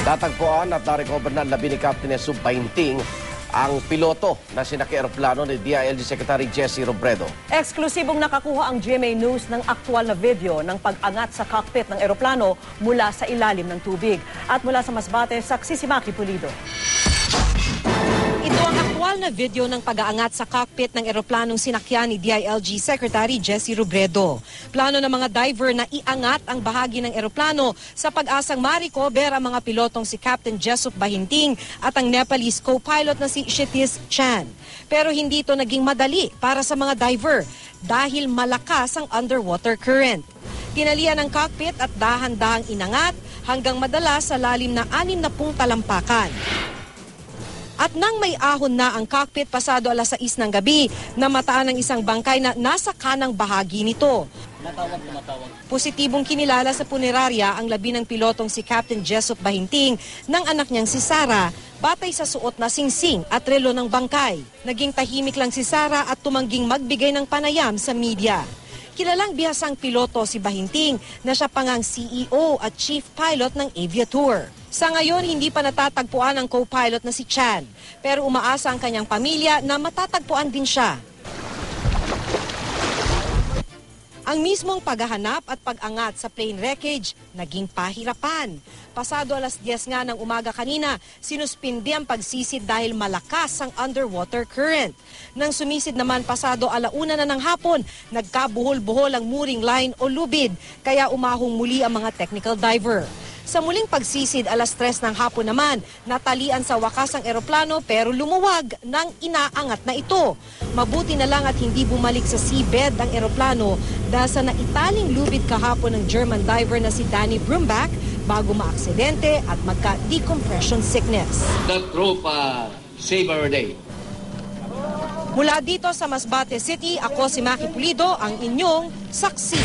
Natagpuan at na-recover na labi ni Captain Jesus Bahinting ang piloto na sinaki-aeroplano ni DILG Secretary Jesse Robredo. Eksklusibong nakakuha ang GMA News ng aktual na video ng pag-angat sa cockpit ng eroplano mula sa ilalim ng tubig. At mula sa Masbate, saksi si Maki Pulido. Ito ang aktual na video ng pag-aangat sa cockpit ng eroplanong sinakyan ni DILG Secretary Jesse Robredo. Plano ng mga diver na iangat ang bahagi ng eroplano sa pag-asang ma-recover ang mga pilotong si Captain Jesus Bahinting at ang Nepalese co-pilot na si Kshitij Chan. Pero hindi ito naging madali para sa mga diver dahil malakas ang underwater current. Tinalian ang cockpit at dahan-dahang inangat hanggang madala sa lalim na 60 talampakan. At nang may ahon na ang cockpit pasado alas 6 ng gabi, namataan ng isang bangkay na nasa kanang bahagi nito. Positibong kinilala sa punerarya ang labi ng pilotong si Captain Jesus Bahinting ng anak niyang si Sarah, batay sa suot na singsing at relo ng bangkay. Naging tahimik lang si Sarah at tumangging magbigay ng panayam sa media. Kilalang bihasang piloto si Bahinting na siya pang ang CEO at chief pilot ng Aviatur. Sa ngayon, hindi pa natatagpuan ang co-pilot na si Chan, pero umaasa ang kanyang pamilya na matatagpuan din siya. Ang mismong paghahanap at pag-angat sa plane wreckage naging pahirapan. Pasado alas 10 nga ng umaga kanina, sinuspindi ang pagsisid dahil malakas ang underwater current. Nang sumisid naman pasado alauna na ng hapon, nagkabuhol-buhol ang mooring line o lubid, kaya umahong muli ang mga technical diver. Sa muling pagsisid alas 3 ng hapon naman, natalian sa wakas ang eroplano pero lumuwag ng inaangat na ito. Mabuti na lang at hindi bumalik sa seabed ang eroplano dahil sa naitaling lubid kahapon ng German diver na si Danny Brumbach bago maaksidente at magka-decompression sickness. The troop save our day. Mula dito sa Masbate City, ako si Maki Pulido, ang inyong saksi.